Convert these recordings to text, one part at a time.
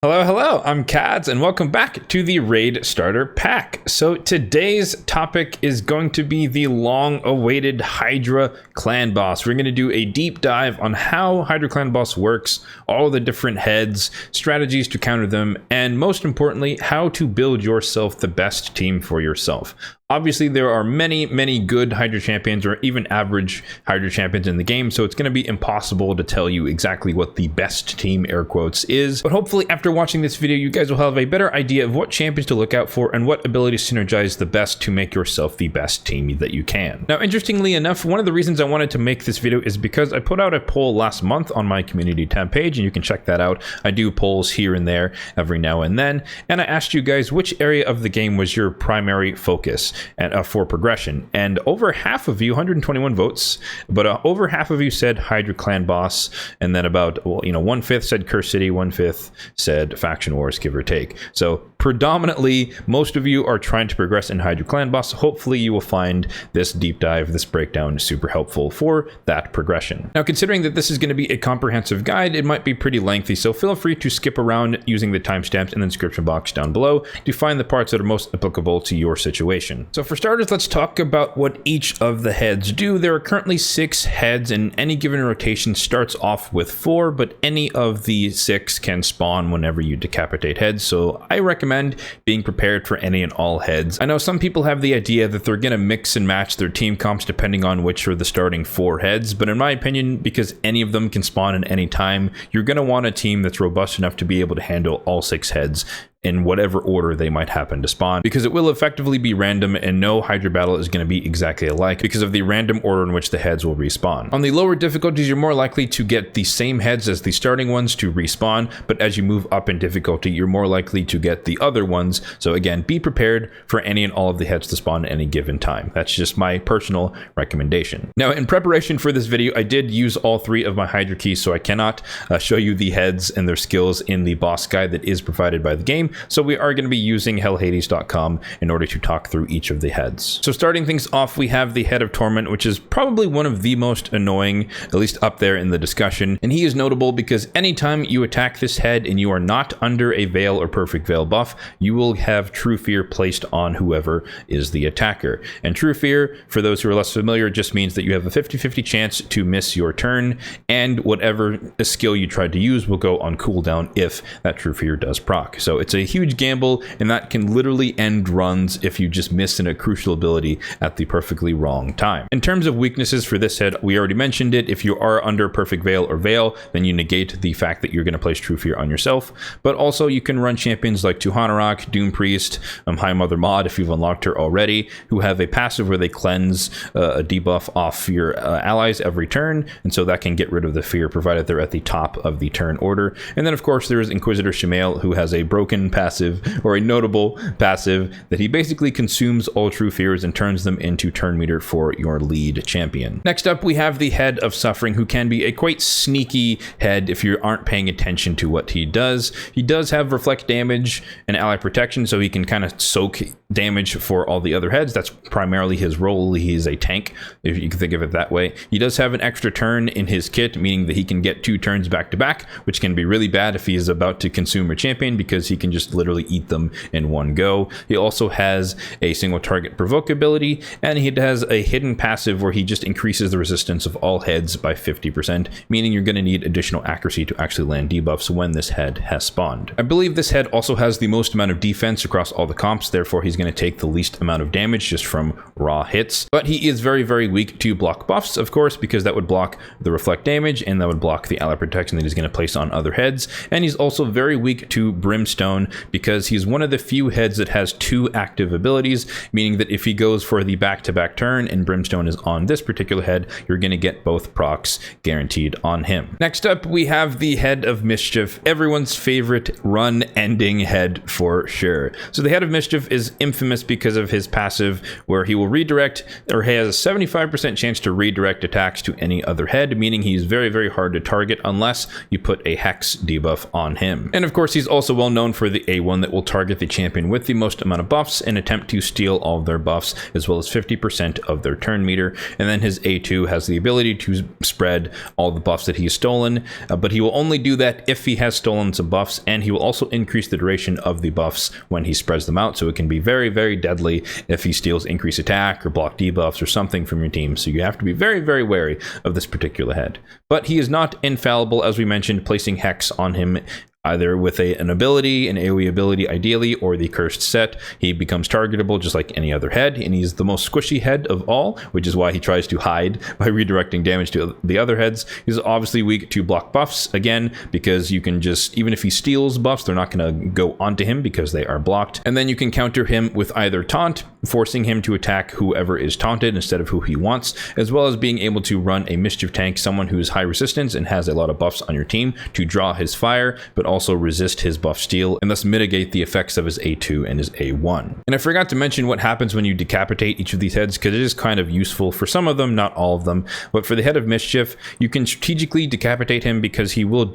Hello, I'm Kads, and welcome back to the Raid Starter Pack. So today's topic is going to be the long-awaited Hydra Clan Boss. We're going to do a deep dive on how Hydra Clan Boss works, all the different heads, strategies to counter them, and most importantly, how to build yourself the best team for yourself. Obviously, there are many good Hydra champions or even average Hydra champions in the game, so it's going to be impossible to tell you exactly what the best team, air quotes, is. But hopefully, after watching this video, you guys will have a better idea of what champions to look out for and what abilities synergize the best to make yourself the best team that you can. Now, interestingly enough, one of the reasons I wanted to make this video is because I put out a poll last month on my community tab page, and you can check that out. I do polls here and there every now and then, and I asked you guys which area of the game was your primary focus and for progression, and over half of you, 121 votes, but over half of you said Hydra Clan Boss, and then about 1/5 said Curse City, 1/5 said Faction Wars, give or take. So predominantly most of you are trying to progress in Hydra Clan Boss. Hopefully you will find this deep dive, this breakdown, super helpful for that progression. Now, considering that this is going to be a comprehensive guide, it might be pretty lengthy, so feel free to skip around using the timestamps in the description box down below to find the parts that are most applicable to your situation. So for starters, let's talk about what each of the heads do. There are currently 6 heads, and any given rotation starts off with 4, but any of the 6 can spawn whenever you decapitate heads, so I recommend being prepared for any and all heads. I know some people have the idea that they're going to mix and match their team comps depending on which are the starting 4 heads, but in my opinion, because any of them can spawn at any time, you're going to want a team that's robust enough to be able to handle all 6 heads in whatever order they might happen to spawn, because it will effectively be random and no Hydra battle is going to be exactly alike because of the random order in which the heads will respawn. On the lower difficulties, you're more likely to get the same heads as the starting ones to respawn, but as you move up in difficulty, you're more likely to get the other ones. So again, be prepared for any and all of the heads to spawn at any given time. That's just my personal recommendation. Now, in preparation for this video, I did use all 3 of my Hydra keys, so I cannot show you the heads and their skills in the boss guide that is provided by the game. So we are going to be using hellhades.com in order to talk through each of the heads. So starting things off, we have the head of Torment, which is probably one of the most annoying, at least up there in the discussion. And he is notable because anytime you attack this head and you are not under a Veil or Perfect Veil buff, you will have True Fear placed on whoever is the attacker. And True Fear, for those who are less familiar, just means that you have a 50-50 chance to miss your turn, and whatever skill you tried to use will go on cooldown if that True Fear does proc. So it's a huge gamble, and that can literally end runs if you just miss in a crucial ability at the perfectly wrong time. In terms of weaknesses for this head, we already mentioned it. If you are under Perfect Veil or Veil, then you negate the fact that you're going to place True Fear on yourself, but also you can run champions like Tuhanarok, Doom Priest, High Mother Mod if you've unlocked her already, who have a passive where they cleanse a debuff off your allies every turn, and so that can get rid of the fear provided they're at the top of the turn order. And then of course there is Inquisitor Shemael, who has a broken passive, or a notable passive, that he basically consumes all True Fears and turns them into turn meter for your lead champion. Next up, we have the head of Suffering, who can be a quite sneaky head if you aren't paying attention to what he does. He does have reflect damage and ally protection, so he can kind of soak damage for all the other heads. That's primarily his role. He's a tank, if you can think of it that way. He does have an extra turn in his kit, meaning that he can get 2 turns back to back, which can be really bad if he is about to consume a champion, because he can just literally eat them in one go. He also has a single target provoke ability, and he has a hidden passive where he just increases the resistance of all heads by 50%, meaning you're going to need additional accuracy to actually land debuffs when this head has spawned. I believe this head also has the most amount of defense across all the comps, therefore he's going to take the least amount of damage just from raw hits, but he is very weak to block buffs, of course, because that would block the reflect damage and that would block the ally protection that he's going to place on other heads. And he's also very weak to Brimstone because he's one of the few heads that has 2 active abilities, meaning that if he goes for the back-to-back turn and Brimstone is on this particular head, you're going to get both procs guaranteed on him. Next up, we have the head of Mischief, everyone's favorite run-ending head for sure. So the head of Mischief is infamous because of his passive, where he will redirect, or he has a 75% chance to redirect attacks to any other head, meaning he's very, very hard to target unless you put a Hex debuff on him. And of course, he's also well known for the A1 that will target the champion with the most amount of buffs and attempt to steal all of their buffs, as well as 50% of their turn meter. And then his A2 has the ability to spread all the buffs that he's stolen, but he will only do that if he has stolen some buffs, and he will also increase the duration of the buffs when he spreads them out, so it can be very, very deadly if he steals increase attack or block debuffs or something from your team. So you have to be very, very wary of this particular head. But he is not infallible, as we mentioned. Placing Hex on him either with an ability, an AoE ability ideally, or the cursed set, he becomes targetable just like any other head, and he's the most squishy head of all, which is why he tries to hide by redirecting damage to the other heads. He's obviously weak to block buffs, again, because you can just, even if he steals buffs, they're not going to go onto him because they are blocked. And then you can counter him with either taunt, forcing him to attack whoever is taunted instead of who he wants, as well as being able to run a Mischief tank, someone who is high resistance and has a lot of buffs on your team, to draw his fire, but also resist his buff steal, and thus mitigate the effects of his A2 and his A1. And I forgot to mention what happens when you decapitate each of these heads, because it is kind of useful for some of them, not all of them. But for the head of Mischief, you can strategically decapitate him because he will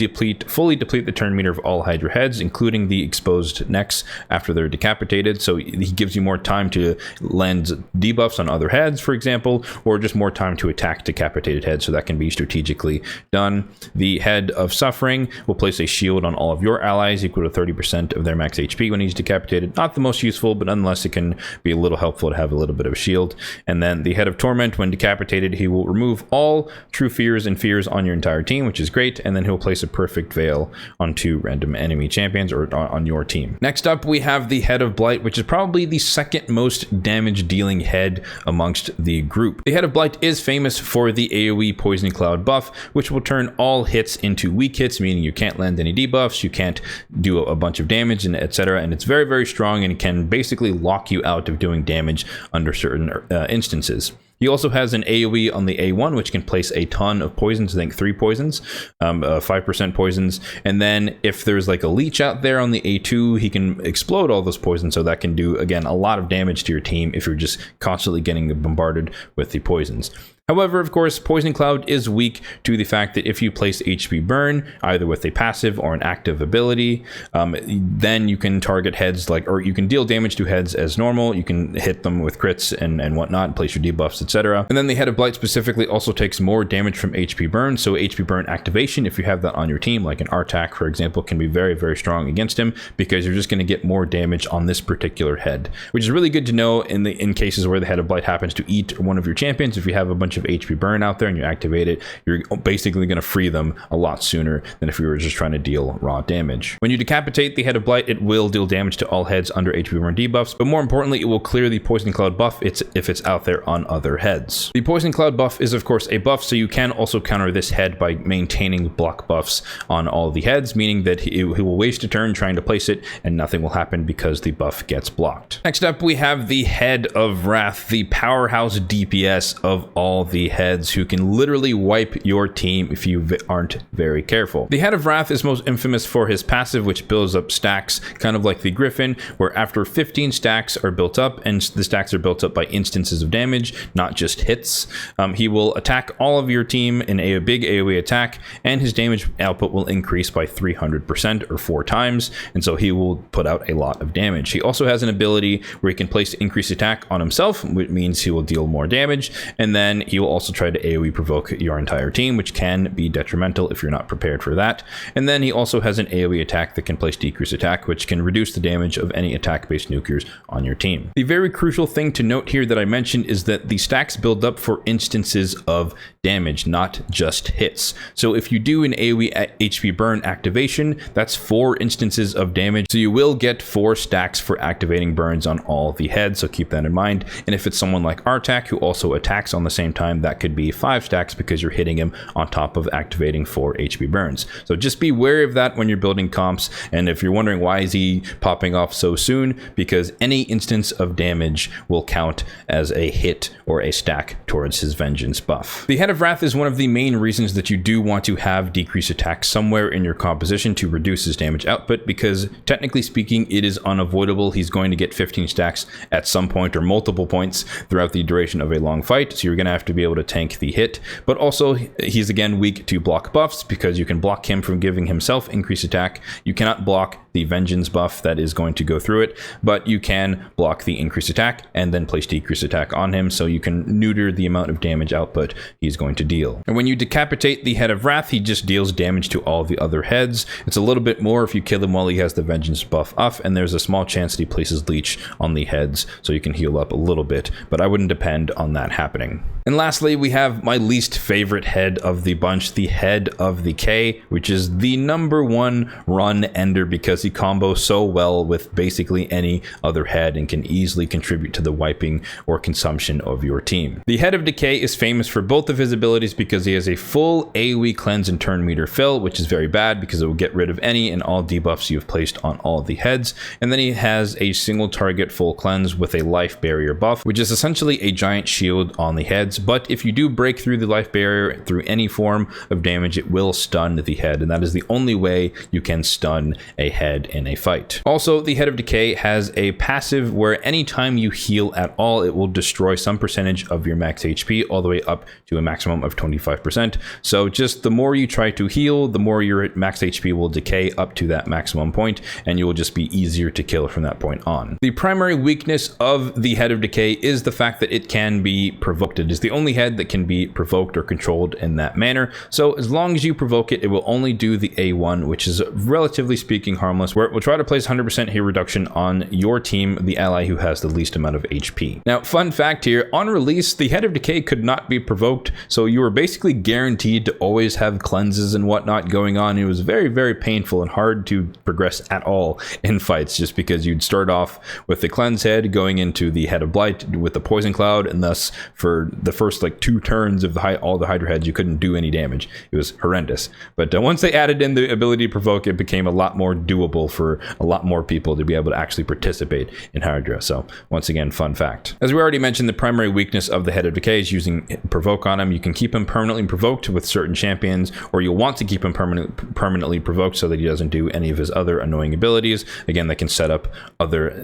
fully deplete the turn meter of all Hydra heads, including the exposed necks after they're decapitated. So he gives you more time to land debuffs on other heads, for example, or just more time to attack decapitated heads, so that can be strategically done. The head of Suffering will place a shield on all of your allies, equal to 30% of their max HP when he's decapitated. Not the most useful, but nonetheless it can be a little helpful to have a little bit of shield. And then the head of Torment, when decapitated, he will remove all true fears and fears on your entire team, which is great, and then he'll place a perfect veil onto random enemy champions or on your team. Next up, we have the head of Blight, which is probably the second most damage dealing head amongst the group. The head of Blight is famous for the AoE Poison Cloud buff, which will turn all hits into weak hits, meaning you can't land any debuffs, you can't do a bunch of damage, and etc. And it's very, very strong, and it can basically lock you out of doing damage under certain instances. He also has an AoE on the A1, which can place a ton of poisons, I think 3 poisons, 5% poisons. And then if there's like a leech out there on the A2, he can explode all those poisons. So that can do, again, a lot of damage to your team if you're just constantly getting bombarded with the poisons. However, of course, Poison Cloud is weak to the fact that if you place HP Burn, either with a passive or an active ability, then you can target heads or you can deal damage to heads as normal. You can hit them with crits and whatnot, place your debuffs, etc. And then the head of Blight specifically also takes more damage from HP Burn. So HP Burn activation, if you have that on your team, like an Artak, for example, can be very, very strong against him, because you're just going to get more damage on this particular head, which is really good to know in cases where the head of Blight happens to eat one of your champions. If you have a bunch of HP Burn out there and you activate it, you're basically going to free them a lot sooner than if you were just trying to deal raw damage. When you decapitate the head of Blight, it will deal damage to all heads under HP Burn debuffs, but more importantly, it will clear the Poison Cloud buff if it's out there on other heads. The Poison Cloud buff is of course a buff, so you can also counter this head by maintaining block buffs on all the heads, meaning that he will waste a turn trying to place it and nothing will happen because the buff gets blocked. Next up, we have the head of Wrath, the powerhouse DPS of all the heads, who can literally wipe your team if you aren't very careful. The head of Wrath is most infamous for his passive, which builds up stacks, kind of like the Griffin, where after 15 stacks are built up, and the stacks are built up by instances of damage, not just hits, he will attack all of your team in a big AoE attack, and his damage output will increase by 300% or 4 times, and so he will put out a lot of damage. He also has an ability where he can place increased attack on himself, which means he will deal more damage, and then he will also try to AoE provoke your entire team, which can be detrimental if you're not prepared for that. And then he also has an AoE attack that can place decreased attack, which can reduce the damage of any attack-based nukers on your team. The very crucial thing to note here that I mentioned is that the stacks build up for instances of damage, not just hits. So if you do an AoE HP Burn activation, that's 4 instances of damage. So you will get 4 stacks for activating burns on all the heads, so keep that in mind. And if it's someone like Artak, who also attacks on the same time, that could be 5 stacks because you're hitting him on top of activating 4 HP burns. So just be wary of that when you're building comps. And if you're wondering why is he popping off so soon, because any instance of damage will count as a hit or a stack towards his vengeance buff. The Head of Wrath is one of the main reasons that you do want to have decrease attack somewhere in your composition to reduce his damage output, because technically speaking it is unavoidable. He's going to get 15 stacks at some point or multiple points throughout the duration of a long fight, so you're going to have to be able to tank the hit. But also he's again weak to block buffs, because you can block him from giving himself increased attack. You cannot block the vengeance buff that is going to go through it, but you can block the increased attack and then place decreased attack on him, so you can neuter the amount of damage output he's going to deal. And when you decapitate the Head of Wrath, he just deals damage to all the other heads. It's a little bit more if you kill him while he has the vengeance buff off, and there's a small chance that he places leech on the heads, so you can heal up a little bit, but I wouldn't depend on that happening. And lastly, we have my least favorite head of the bunch, the Head of Decay, which is the #1 run ender because he combos so well with basically any other head and can easily contribute to the wiping or consumption of your team. The Head of Decay is famous for both of his abilities because he has a full AoE cleanse and turn meter fill, which is very bad because it will get rid of any and all debuffs you've placed on all of the heads. And then he has a single target full cleanse with a life barrier buff, which is essentially a giant shield on the heads. But if you do break through the life barrier through any form of damage, it will stun the head, and that is the only way you can stun a head in a fight. Also, the Head of Decay has a passive where anytime you heal at all, it will destroy some percentage of your max HP all the way up to a maximum of 25%. So just the more you try to heal, the more your max HP will decay up to that maximum point, and you will just be easier to kill from that point on. The primary weakness of the Head of Decay is the fact that it can be provoked. It is the only head that can be provoked or controlled in that manner. So as long as you provoke it, it will only do the A1, which is relatively speaking harmless, where it will try to place 100% hit reduction on your team, the ally who has the least amount of HP. Now, fun fact here, on release, the Head of Decay could not be provoked, so you were basically guaranteed to always have cleanses and whatnot going on. It was very, very painful and hard to progress at all in fights, just because you'd start off with the cleanse head going into the Head of Blight with the poison cloud, and thus for the first like 2 turns of all the Hydra heads, you couldn't do any damage. It was horrendous. But once they added in the ability to provoke, it became a lot more doable for a lot more people to be able to actually participate in Hydra. So once again, fun fact. As we already mentioned, the primary weakness of the Head of Decay is using provoke on him. You can keep him permanently provoked with certain champions, or you'll want to keep him permanently provoked so that he doesn't do any of his other annoying abilities. Again, that can set up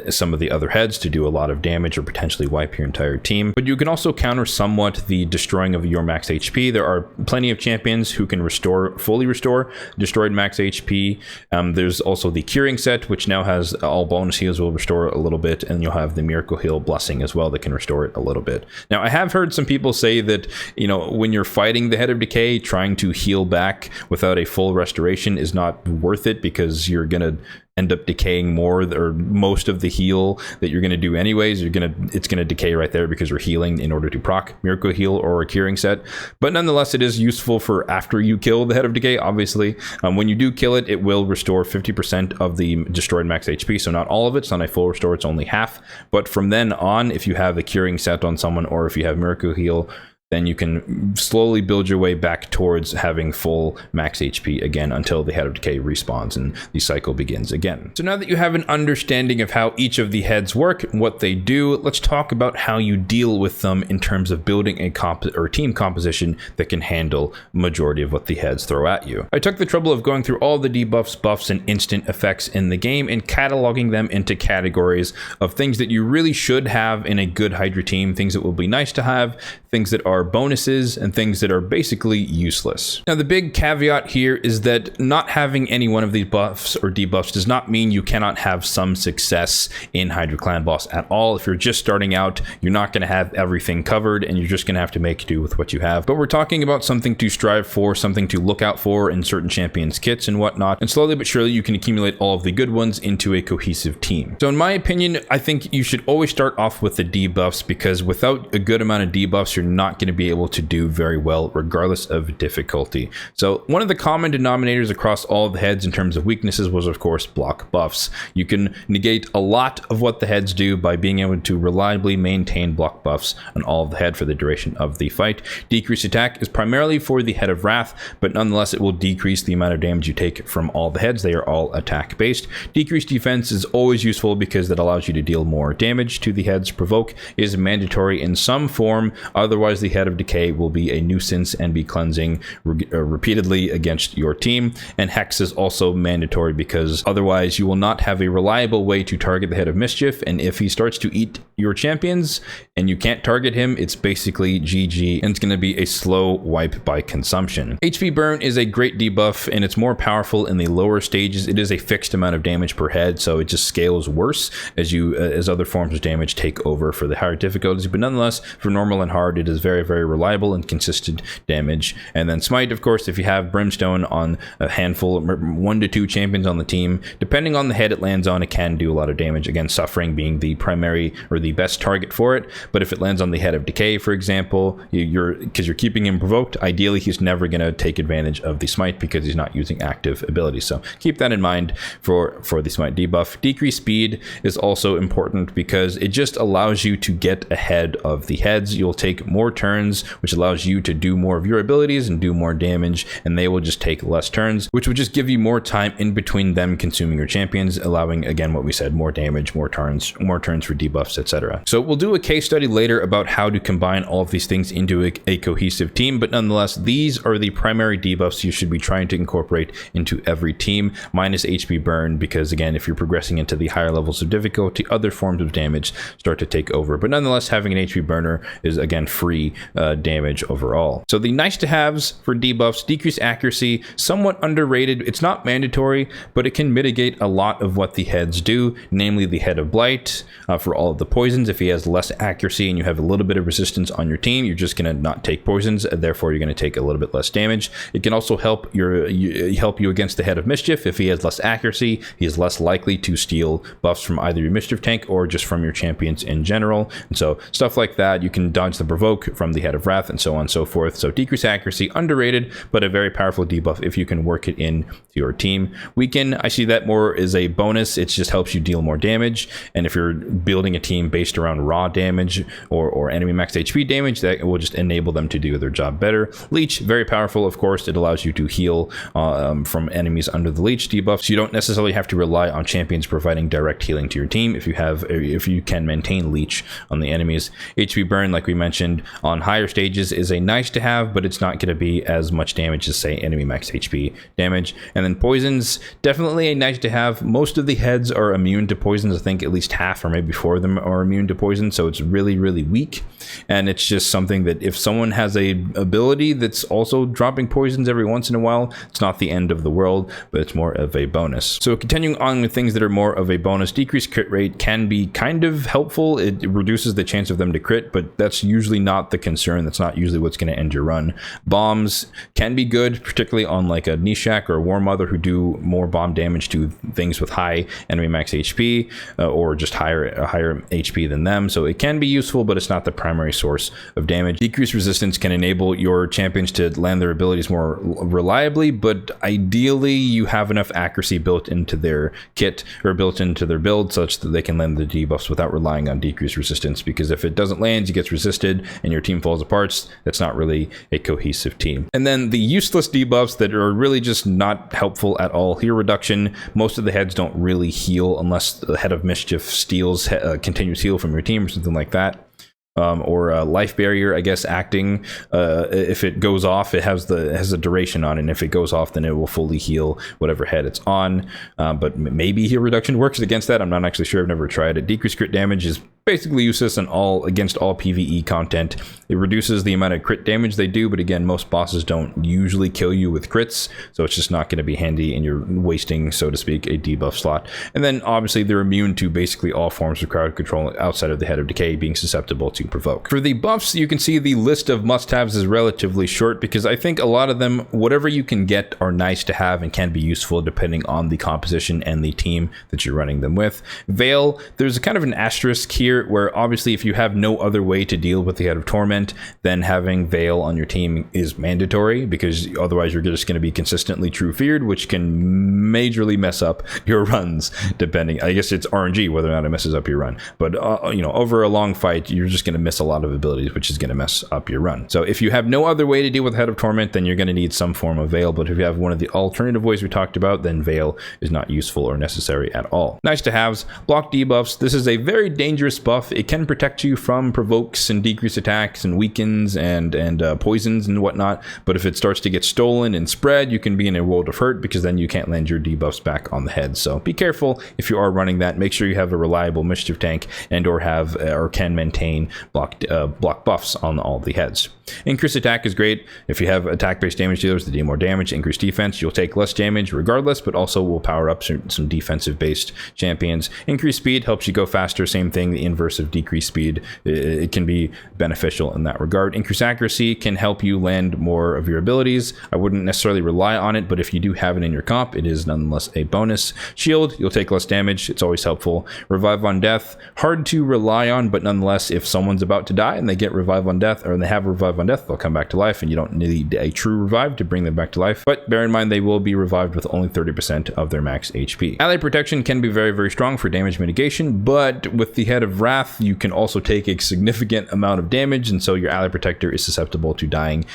some of the other heads to do a lot of damage or potentially wipe your entire team. But you can also counter somewhat the destroying of your max HP. There are plenty of champions who can fully restore destroyed max HP. There's also the curing set, which now has all bonus heals will restore a little bit, and you'll have the miracle heal blessing as well that can restore it a little bit. Now, I have heard some people say that, you know, when you're fighting the Head of Decay, trying to heal back without a full restoration is not worth it, because you're gonna end up decaying more or most of the heal that you're going to do anyways. It's going to decay right there because you're healing in order to proc miracle heal or a curing set. But nonetheless, it is useful for after you kill the Head of Decay. Obviously, when you do kill it, it will restore 50% of the destroyed max HP. So not all of it. It's not a full restore. It's only half. But from then on, if you have a curing set on someone, or if you have miracle heal, then you can slowly build your way back towards having full max HP again until the Head of Decay respawns and the cycle begins again. So now that you have an understanding of how each of the heads work and what they do, let's talk about how you deal with them in terms of building a team composition that can handle majority of what the heads throw at you. I took the trouble of going through all the debuffs, buffs, and instant effects in the game and cataloging them into categories of things that you really should have in a good Hydra team, things that will be nice to have, things that are bonuses, and things that are basically useless. Now, the big caveat here is that not having any one of these buffs or debuffs does not mean you cannot have some success in Hydra Clan Boss at all. If you're just starting out, you're not going to have everything covered, and you're just going to have to make do with what you have. But we're talking about something to strive for, something to look out for in certain champions kits and whatnot, and slowly but surely you can accumulate all of the good ones into a cohesive team. So in my opinion, I think you should always start off with the debuffs, because without a good amount of debuffs, you're not going to be able to do very well regardless of difficulty. So one of the common denominators across all of the heads in terms of weaknesses was, of course, block buffs. You can negate a lot of what the heads do by being able to reliably maintain block buffs on all of the head for the duration of the fight. Decreased attack is primarily for the Head of Wrath, but nonetheless it will decrease the amount of damage you take from all the heads. They are all attack based. Decreased defense is always useful because that allows you to deal more damage to the heads. Provoke is mandatory in some form, otherwise the Head of Decay will be a nuisance and be cleansing repeatedly against your team. And Hex is also mandatory because otherwise you will not have a reliable way to target the Head of Mischief, and if he starts to eat your champions and you can't target him, it's basically GG, and it's going to be a slow wipe by consumption. HP burn is a great debuff, and it's more powerful in the lower stages. It is a fixed amount of damage per head, so it just scales worse as other forms of damage take over for the higher difficulties, but nonetheless for normal and hard it is very, very reliable and consistent damage. And then smite, of course, if you have brimstone on a handful, 1 to 2 champions on the team, depending on the head it lands on, it can do a lot of damage. Again, suffering being the primary or the best target for it, but if it lands on the Head of Decay, for example, because you're keeping him provoked, ideally he's never going to take advantage of the smite because he's not using active abilities. So keep that in mind for the smite debuff. Decreased speed is also important because it just allows you to get ahead of the heads. You'll take more turns, which allows you to do more of your abilities and do more damage, and they will just take less turns, which would just give you more time in between them consuming your champions, allowing, again, what we said, more damage, more turns for debuffs, etc. So we'll do a case study later about how to combine all of these things into a cohesive team, but nonetheless, these are the primary debuffs you should be trying to incorporate into every team, minus HP burn, because again, if you're progressing into the higher levels of difficulty, other forms of damage start to take over. But nonetheless, having an HP burner is, again, free damage overall. So the nice to haves for debuffs: decreased accuracy, somewhat underrated. It's not mandatory, but it can mitigate a lot of what the heads do, namely the Head of Blight for all of the poisons. If he has less accuracy and you have a little bit of resistance on your team, you're just going to not take poisons, therefore you're going to take a little bit less damage. It can also help you against the Head of Mischief. If he has less accuracy, he is less likely to steal buffs from either your Mischief tank or just from your champions in general. And so stuff like that, you can dodge the provoke from the Head of Wrath and so on and so forth. So decreased accuracy, underrated, but a very powerful debuff if you can work it in to your team. Weaken, I see that more as a bonus. It just helps you deal more damage, and if you're building a team based around raw damage or enemy max HP damage, that will just enable them to do their job better. Leech, very powerful, of course. It allows you to heal from enemies under the leech debuff, so you don't necessarily have to rely on champions providing direct healing to your team if you can maintain leech on the enemies. HP burn, like we mentioned, on higher stages is a nice to have, but it's not going to be as much damage as, say, enemy max HP damage. And then poisons, definitely a nice to have. Most of the heads are immune to poisons. I think at least half or maybe 4 of them are immune to poison, so it's really, really weak. And it's just something that if someone has a ability that's also dropping poisons every once in a while, it's not the end of the world, but it's more of a bonus. So continuing on with things that are more of a bonus, decreased crit rate can be kind of helpful. It reduces the chance of them to crit, but that's usually not the concern. That's not usually what's going to end your run. Bombs can be good, particularly on like a Nishak or a War Mother, who do more bomb damage to things with high enemy max HP or just higher HP than them. So it can be useful, but it's not the primary source of damage. Decreased resistance can enable your champions to land their abilities more reliably, but ideally you have enough accuracy built into their kit or built into their build such that they can land the debuffs without relying on decreased resistance, because if it doesn't land, it gets resisted and your team falls apart. That's not really a cohesive team. And then the useless debuffs that are really just not helpful at all. Heal reduction, most of the heads don't really heal unless the Head of Mischief steals continuous heal from your team or something like that. Or a life barrier, I guess, acting. If it goes off, it has a duration on it, and if it goes off, then it will fully heal whatever head it's on. But maybe heal reduction works against that. I'm not actually sure. I've never tried it. Decreased crit damage is basically useless against all PvE content. It reduces the amount of crit damage they do, but again, most bosses don't usually kill you with crits, so it's just not going to be handy, and you're wasting, so to speak, a debuff slot. And then obviously they're immune to basically all forms of crowd control outside of the Head of Decay being susceptible to to provoke. For the buffs, you can see the list of must-haves is relatively short because I think a lot of them, whatever you can get, are nice to have and can be useful depending on the composition and the team that you're running them with. Veil, there's a kind of an asterisk here where obviously if you have no other way to deal with the Head of Torment, then having Veil on your team is mandatory because otherwise you're just going to be consistently true feared, which can majorly mess up your runs depending. I guess it's RNG whether or not it messes up your run, but you know, over a long fight you're just going to miss a lot of abilities, which is going to mess up your run. So if you have no other way to deal with Head of Torment, then you're going to need some form of Veil, but if you have one of the alternative ways we talked about, then Veil is not useful or necessary at all. Nice to haves, block debuffs. This is a very dangerous buff. It can protect you from provokes and decrease attacks and weakens and poisons and whatnot, but if it starts to get stolen and spread, you can be in a world of hurt because then you can't land your debuffs back on the head. So be careful if you are running that. Make sure you have a reliable Mischief tank and or have or can maintain block buffs on all the heads. Increased attack is great. If you have attack-based damage dealers that do more damage, increased defense, you'll take less damage regardless, but also will power up some defensive-based champions. Increased speed helps you go faster. Same thing, the inverse of decreased speed. It can be beneficial in that regard. Increased accuracy can help you land more of your abilities. I wouldn't necessarily rely on it, but if you do have it in your comp, it is nonetheless a bonus. Shield, you'll take less damage. It's always helpful. Revive on death, hard to rely on, but nonetheless, if someone's about to die and they get revive on death, or they have revive on death, they'll come back to life, and you don't need a true revive to bring them back to life. But bear in mind, they will be revived with only 30% of their max HP. Ally protection can be very, very strong for damage mitigation, but with the Head of Wrath, you can also take a significant amount of damage, and so your ally protector is susceptible to dying.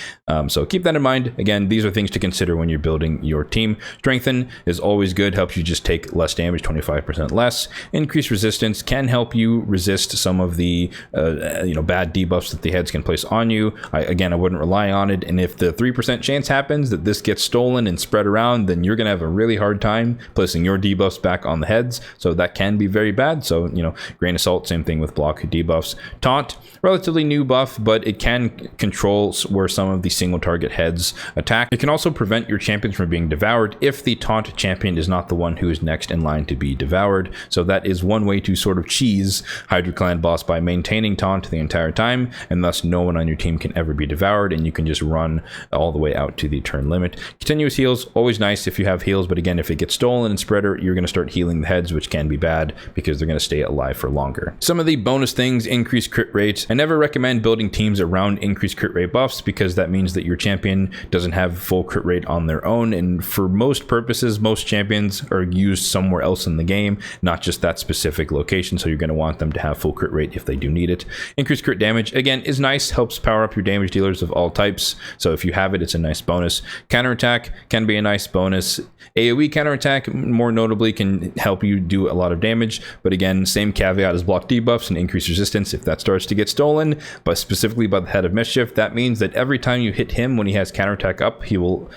So keep that in mind. Again, these are things to consider when you're building your team. Strengthen is always good, helps you just take less damage, 25% less. Increased resistance can help you resist some of the bad debuffs that the heads can place on you. Again, I wouldn't rely on it, and if the 3% chance happens that this gets stolen and spread around, then you're gonna have a really hard time placing your debuffs back on the heads, so that can be very bad. So, you know, grain of salt, same thing with block debuffs. Taunt, relatively new buff, but it can control where some of the single target heads attack. It can also prevent your champions from being devoured if the taunt champion is not the one who is next in line to be devoured. So that is one way to sort of cheese Hydra clan boss by maintaining taunt the entire time, and thus no one on your team can ever be devoured, and you can just run all the way out to the turn limit. Continuous heals, always nice if you have heals, but again, if it gets stolen and spreader, you're going to start healing the heads, which can be bad because they're going to stay alive for longer. Some of the bonus things, increased crit rates. I never recommend building teams around increased crit rate buffs because that means that your champion doesn't have full crit rate on their own, and for most purposes, most champions are used somewhere else in the game, not just that specific location, so you're going to want them to have full crit rate if they do need it. Increased crit damage, again, is nice, helps power up your damage dealers of all types, so if you have it, it's a nice bonus. Counterattack can be a nice bonus. AoE counterattack, more notably, can help you do a lot of damage, but again, same caveat as block debuffs and increased resistance. If that starts to get stolen, but specifically by the Head of Mischief, that means that every time you hit him when he has counterattack up, he will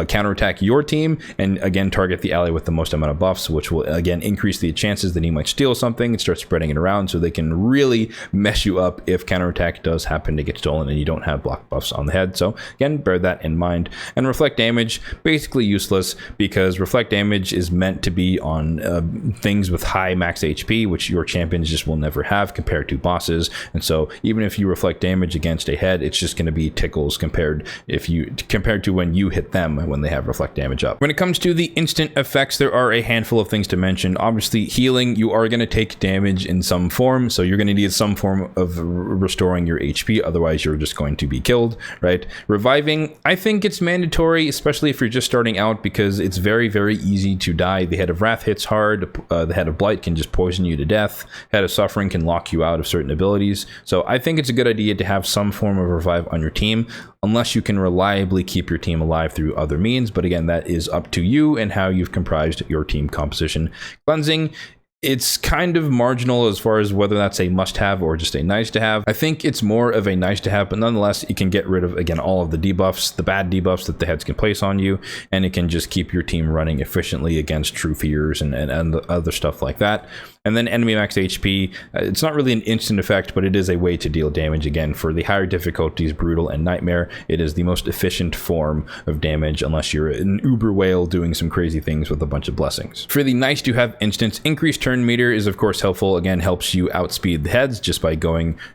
counterattack your team and again target the ally with the most amount of buffs, which will again increase the chances that he might steal something and start spreading it around, so they can really mess you up if counterattack does happen to get stolen and you don't have block buffs on the head. So again, bear that in mind. And reflect damage, basically useless because reflect damage is meant to be on things with high max HP, which your champions just will never have compared to bosses. And so even if you reflect damage against a head, it's just going to be tickles compared to when you hit them when they have reflect damage up. When it comes to the instant effects, there are a handful of things to mention. Obviously, healing, you are going to take damage in some form, so you're going to need some form of restoring your HP, otherwise you're just going to be killed, right? Reviving, I think it's mandatory, especially if you're just starting out, because it's very, very easy to die. The Head of Wrath hits hard, the Head of Blight can just poison you to death, Head of Suffering can lock you out of certain abilities, so I think it's a good idea to have some form of revive on your team, unless you can reliably keep your team alive through other means, but again, that is up to you and how you've comprised your team composition. Cleansing, it's kind of marginal as far as whether that's a must-have or just a nice-to-have. I think it's more of a nice-to-have, but nonetheless, it can get rid of, again, all of the debuffs, the bad debuffs that the heads can place on you, and it can just keep your team running efficiently against true fears and other stuff like that. And then enemy max HP, it's not really an instant effect, but it is a way to deal damage. Again, for the higher difficulties, Brutal and Nightmare, it is the most efficient form of damage, unless you're an uber whale doing some crazy things with a bunch of blessings. For the nice to have instance, increased turn meter is of course helpful. Again, helps you outspeed the heads just by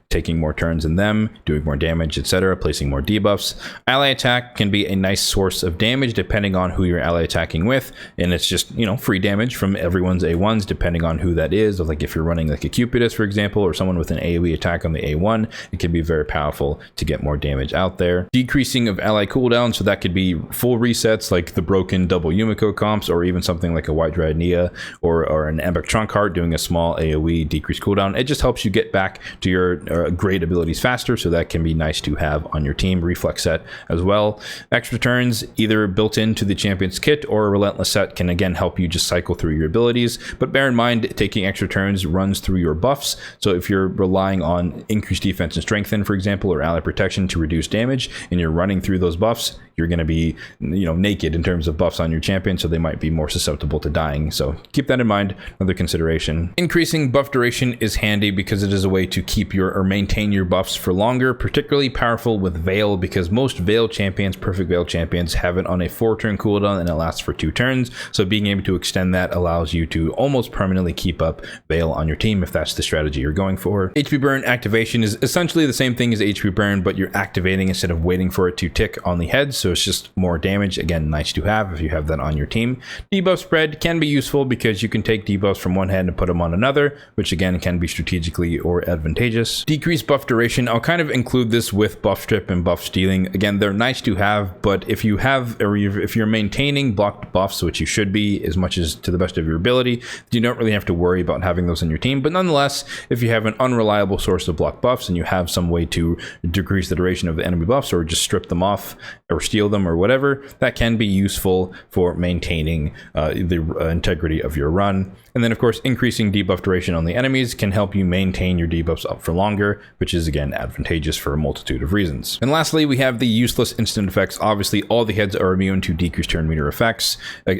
taking more turns in them, doing more damage, etc., placing more debuffs. Ally attack can be a nice source of damage depending on who you're ally attacking with, and it's just, you know, free damage from everyone's A1s depending on who that is. Like if you're running like a Cupidus, for example, or someone with an AoE attack on the A1, it can be very powerful to get more damage out there. Decreasing of ally cooldown, so that could be full resets like the broken double Yumiko comps, or even something like a White Dread Nia or an Ember Trunkheart doing a small AoE decreased cooldown. It just helps you get back to your great abilities faster, so that can be nice to have on your team. Reflex set as well. Extra turns, either built into the champion's kit or a relentless set, can again help you just cycle through your abilities. But bear in mind, taking extra turns runs through your buffs. So if you're relying on increased defense and strengthen, for example, or ally protection to reduce damage, and you're running through those buffs, you're going to be, you know, naked in terms of buffs on your champion, so they might be more susceptible to dying. So keep that in mind, another consideration. Increasing buff duration is handy because it is a way to keep your or maintain your buffs for longer, particularly powerful with Veil, because most Veil champions, perfect Veil champions, have it on a 4-turn cooldown and it lasts for 2 turns. So being able to extend that allows you to almost permanently keep up Veil on your team if that's the strategy you're going for. HP burn activation is essentially the same thing as HP burn, but you're activating instead of waiting for it to tick on the head, so it's just more damage. Again, nice to have if you have that on your team. Debuff spread can be useful because you can take debuffs from one head and put them on another, which again can be strategically or advantageous. Decreased buff duration, I'll kind of include this with buff strip and buff stealing. Again, they're nice to have, but if you have, or if you're maintaining blocked buffs, which you should be as much as to the best of your ability, you don't really have to worry about having those in your team. But nonetheless, if you have an unreliable source of blocked buffs and you have some way to decrease the duration of the enemy buffs or just strip them off or steal them or whatever, that can be useful for maintaining the integrity of your run. And then of course, increasing debuff duration on the enemies can help you maintain your debuffs up for longer, which is again advantageous for a multitude of reasons. And lastly, we have the useless instant effects. Obviously, all the heads are immune to decreased turn meter effects,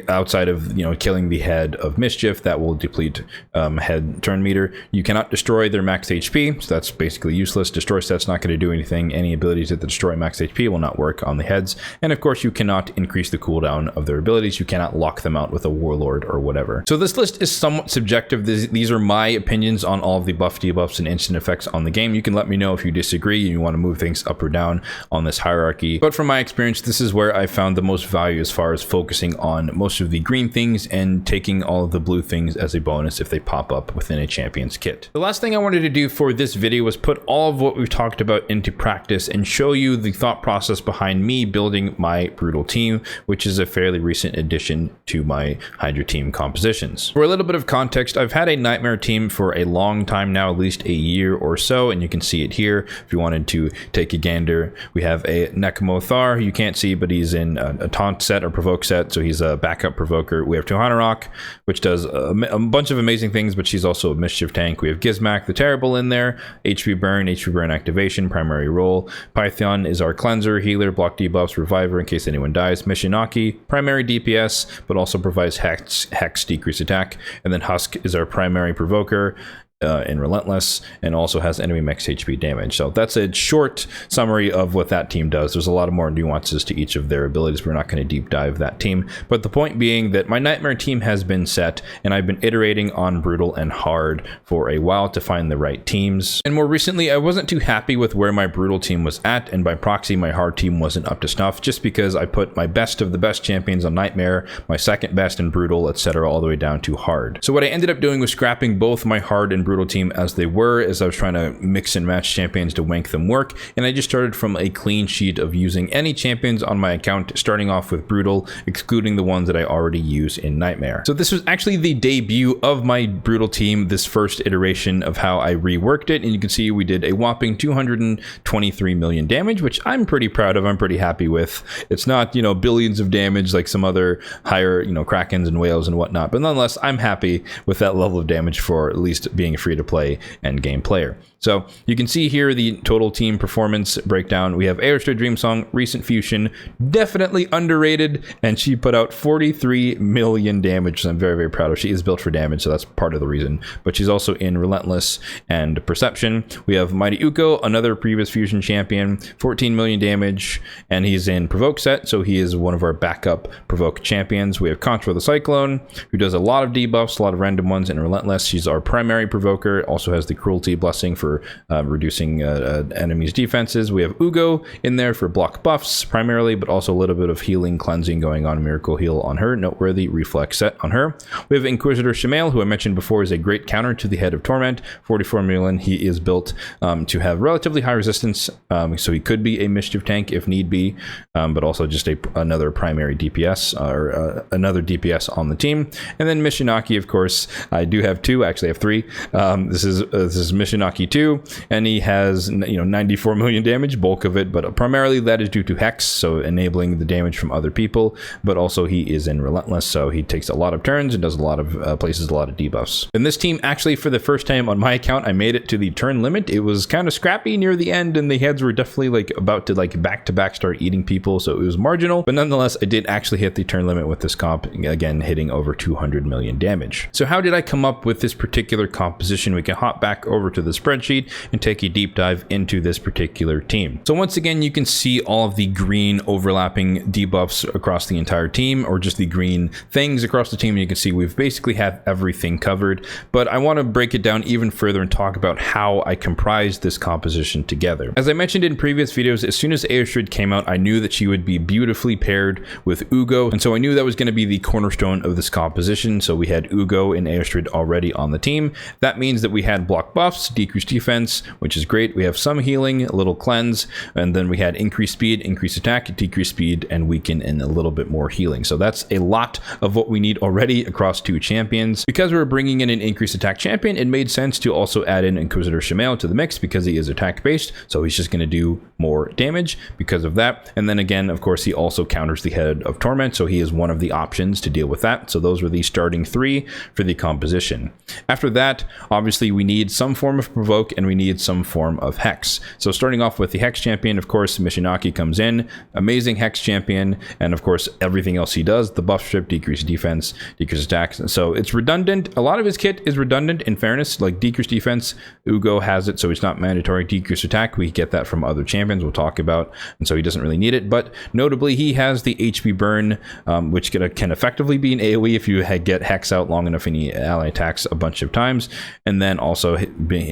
outside of, you know, killing the head of Mischief. That will deplete head turn meter. You cannot destroy their max HP, so that's basically useless. Destroy set's not going to do anything. Any abilities that destroy max HP will not work on the heads. And of course, you cannot increase the cooldown of their abilities. You cannot lock them out with a warlord or whatever. So this list is somewhat subjective. These are my opinions on all of the buff, debuffs, and instant effects on the game. You can let me know if you disagree and you want to move things up or down on this hierarchy. But from my experience, this is where I found the most value as far as focusing on most of the green things and taking all of the blue things as a bonus if they pop up within a champion's kit. The last thing I wanted to do for this video was put all of what we've talked about into practice and show you the thought process behind me building my Brutal team, which is a fairly recent addition to my Hydra team compositions. For a little bit of context, I've had a Nightmare team for a long time now, at least a year or so, and you can see it here if you wanted to take a gander. We have a Nekomothar, you can't see, but he's in a taunt set or provoke set, so he's a backup provoker. We have Tohanarok, which does a bunch of amazing things, but she's also a Mischief tank. We have Gizmak the Terrible in there, HP burn activation, primary role. Python is our cleanser, healer, block debuffs, reviver in case anyone dies. Mishinaki, primary DPS, but also provides hex decrease attack. And then Husk is our primary provoker in Relentless, and also has enemy max HP damage. So that's a short summary of what that team does. There's a lot of more nuances to each of their abilities. We're not going to deep dive that team, but the point being that my Nightmare team has been set, and I've been iterating on Brutal and Hard for a while to find the right teams. And more recently, I wasn't too happy with where my Brutal team was at, and by proxy, my Hard team wasn't up to snuff, just because I put my best of the best champions on Nightmare, my second best in Brutal, etc., all the way down to Hard. So what I ended up doing was scrapping both my Hard and Brutal team as they were, as I was trying to mix and match champions to make them work, and I just started from a clean sheet of using any champions on my account, starting off with Brutal, excluding the ones that I already use in Nightmare. So this was actually the debut of my Brutal team, this first iteration of how I reworked it, and you can see we did a whopping 223 million damage, which I'm pretty proud of, I'm pretty happy with. It's not, you know, billions of damage like some other higher, you know, Krakens and whales and whatnot, but nonetheless, I'm happy with that level of damage for at least being a free-to-play endgame player. So you can see here the total team performance breakdown. We have Airstream Dreamsong, recent fusion, definitely underrated, and she put out 43 million damage, so I'm very, very proud of. She is built for damage, so that's part of the reason. But she's also in Relentless and Perception. We have Mighty Uko, another previous fusion champion, 14 million damage, and he's in Provoke set, so he is one of our backup Provoke champions. We have Contra the Cyclone, who does a lot of debuffs, a lot of random ones in Relentless. She's our primary provoker, also has the Cruelty Blessing for reducing enemies' defenses. We have Ugo in there for block buffs primarily, but also a little bit of healing, cleansing going on, Miracle Heal on her, noteworthy Reflex set on her. We have Inquisitor Shamael, who I mentioned before is a great counter to the Head of Torment, 44 million. He is built to have relatively high resistance, so he could be a Mischief tank if need be, but also just another primary DPS or another DPS on the team. And then Mishinaki, of course, I do have two, actually I have three. This is Mishinaki 2, and he has 94 million damage, bulk of it, but primarily that is due to Hex, so enabling the damage from other people, but also he is in Relentless, so he takes a lot of turns and does a lot of places a lot of debuffs. And this team, actually, for the first time on my account, I made it to the turn limit. It was kind of scrappy near the end, and the heads were definitely like about to like back-to-back start eating people, so it was marginal, but nonetheless, I did actually hit the turn limit with this comp, again, hitting over 200 million damage. So how did I come up with this particular composition? We can hop back over to the spreadsheet and take a deep dive into this particular team. So once again, you can see all of the green overlapping debuffs across the entire team, or just the green things across the team. And you can see we've basically have everything covered, but I want to break it down even further and talk about how I comprised this composition together. As I mentioned in previous videos, as soon as Airstrid came out, I knew that she would be beautifully paired with Ugo, and so I knew that was going to be the cornerstone of this composition. So we had Ugo and Airstrid already on the team. That means that we had block buffs, decreased defense, which is great. We have some healing, a little cleanse, and then we had increased speed, increased attack, decreased speed, and weaken, and a little bit more healing. So that's a lot of what we need already across two champions. Because we were bringing in an increased attack champion, it made sense to also add in Inquisitor Shamael to the mix because he is attack based, so he's just going to do more damage because of that. And then again, of course, he also counters the Head of Torment, so he is one of the options to deal with that. So those were the starting three for the composition. After that, obviously, we need some form of provoke and we need some form of hex. So starting off with the hex champion, of course, Mishinaki comes in, amazing hex champion, and of course everything else he does, the buff strip, decreased defense, decreased attack. So it's redundant. A lot of his kit is redundant, in fairness, like decreased defense, Ugo has it, so it's not mandatory. Decreased attack, we get that from other champions we'll talk about, and so he doesn't really need it. But notably, he has the HP burn, which can effectively be an AoE if you get hex out long enough and he ally attacks a bunch of times, and then also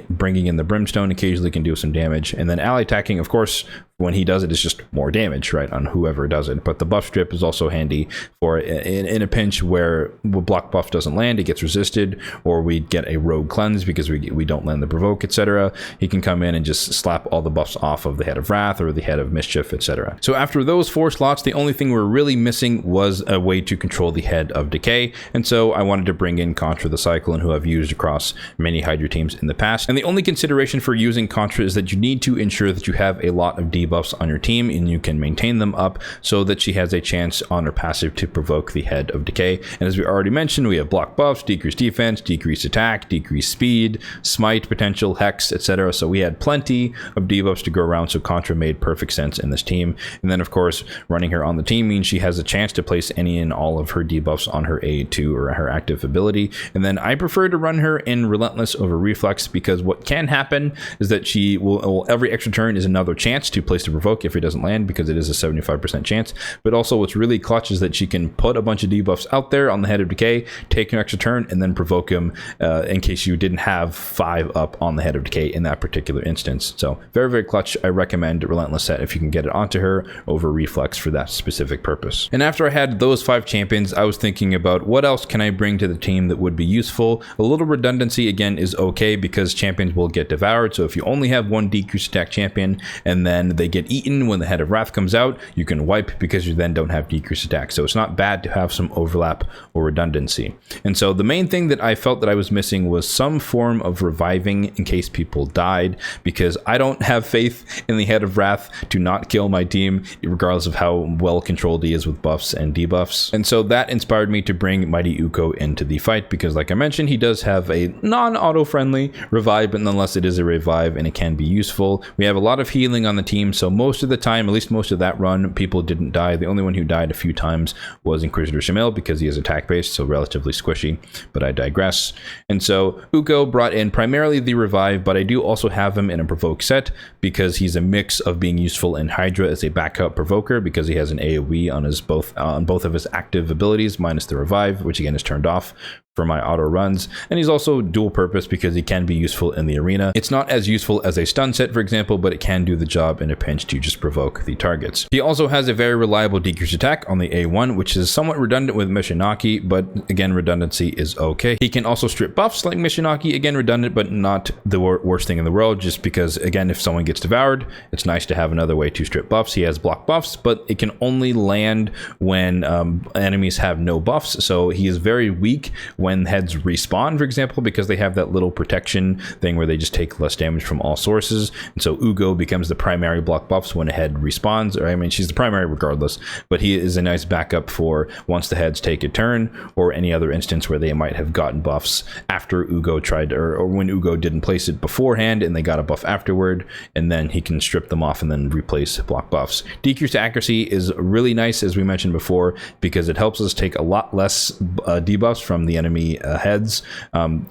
bringing in the brimstone occasionally can do some damage. And then ally attacking, of course, when he does it, it's just more damage, right, on whoever does it. But the buff strip is also handy for in a pinch where block buff doesn't land, it gets resisted, or we get a rogue cleanse because we don't land the provoke, etc. He can come in and just slap all the buffs off of the Head of Wrath or the Head of Mischief, etc. So after those 4 slots, the only thing we're really missing was a way to control the Head of Decay, and so I wanted to bring in Contra the Cyclone, who I've used across many Hydra teams in the past. And the only consideration for using Contra is that you need to ensure that you have a lot of debuffs on your team and you can maintain them up so that she has a chance on her passive to provoke the Head of Decay. And as we already mentioned, we have block buffs, decreased defense, decreased attack, decreased speed, smite potential, hex, etc. So we had plenty of debuffs to go around, so Contra made perfect sense in this team. And then of course, running her on the team means she has a chance to place any and all of her debuffs on her A2 or her active ability. And then I prefer to run her in Relentless over Reflex, because what can happen is that she will every extra turn is another chance to place the provoke if it doesn't land, because it is a 75% chance. But also what's really clutch is that she can put a bunch of debuffs out there on the Head of Decay, take an extra turn, and then provoke him in case you didn't have 5 up on the Head of Decay in that particular instance. So very, very clutch. I recommend Relentless set if you can get it onto her over Reflex for that specific purpose. And after I had those 5 champions, I was thinking about what else can I bring to the team that would be useful. A little redundancy again is okay because champions will get devoured. So if you only have one decreased attack champion and then they get eaten when the Head of Wrath comes out, you can wipe because you then don't have decreased attack. So it's not bad to have some overlap or redundancy. And so the main thing that I felt that I was missing was some form of reviving in case people died, because I don't have faith in the Head of Wrath to not kill my team, regardless of how well controlled he is with buffs and debuffs. And so that inspired me to bring Mighty Uko into the fight, because like I mentioned, he does have a non-auto friendly revive, but nonetheless it is a revive and it can be useful. We have a lot of healing on the team, so most of the time, at least most of that run, people didn't die. The only one who died a few times was Inquisitor Shamil, because he is attack based, so relatively squishy, but I digress. And so Uko brought in primarily the revive, but I do also have him in a provoke set because he's a mix of being useful in Hydra as a backup provoker, because he has an AoE on both of his active abilities minus the revive, which again is turned off for my auto runs, and he's also dual purpose because he can be useful in the arena. It's not as useful as a stun set, for example, but it can do the job in a pinch to just provoke the targets. He also has a very reliable decreased attack on the A1, which is somewhat redundant with Mishinaki, but again, redundancy is okay. He can also strip buffs like Mishinaki, again redundant, but not the worst thing in the world, just because again, if someone gets devoured, it's nice to have another way to strip buffs. He has block buffs, but it can only land when enemies have no buffs, so he is very weak when heads respawn, for example, because they have that little protection thing where they just take less damage from all sources. And so Ugo becomes the primary block buffs when a head respawns, or I mean, she's the primary regardless, but he is a nice backup for once the heads take a turn, or any other instance where they might have gotten buffs after Ugo tried, or when Ugo didn't place it beforehand and they got a buff afterward, and then he can strip them off and then replace block buffs. Decreased accuracy is really nice, as we mentioned before, because it helps us take a lot less debuffs from the enemy heads.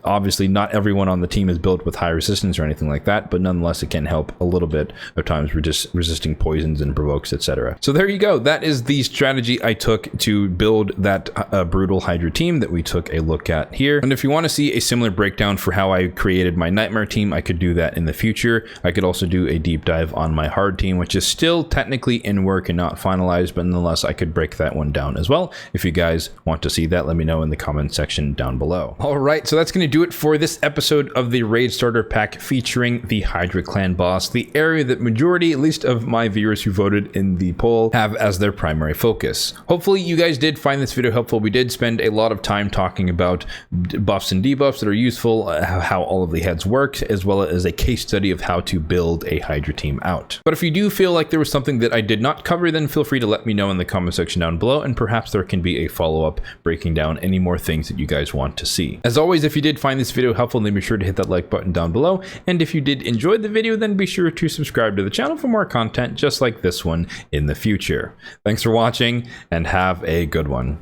Obviously not everyone on the team is built with high resistance or anything like that, but nonetheless it can help a little bit of times resisting poisons and provokes, etc. So there you go. That is the strategy I took to build that brutal Hydra team that we took a look at here. And if you want to see a similar breakdown for how I created my Nightmare team, I could do that in the future. I could also do a deep dive on my hard team, which is still technically in work and not finalized, but nonetheless I could break that one down as well. If you guys want to see that, let me know in the comment section down below. All right, so that's going to do it for this episode of the Raid Starter Pack featuring the Hydra Clan boss, the area that majority, at least of my viewers who voted in the poll, have as their primary focus. Hopefully you guys did find this video helpful. We did spend a lot of time talking about buffs and debuffs that are useful, how all of the heads work, as well as a case study of how to build a Hydra team out. But if you do feel like there was something that I did not cover, then feel free to let me know in the comment section down below, and perhaps there can be a follow-up breaking down any more things that you guys want to see. As always, if you did find this video helpful, then be sure to hit that like button down below, and if you did enjoy the video, then be sure to subscribe to the channel for more content just like this one in the future. Thanks for watching, and have a good one.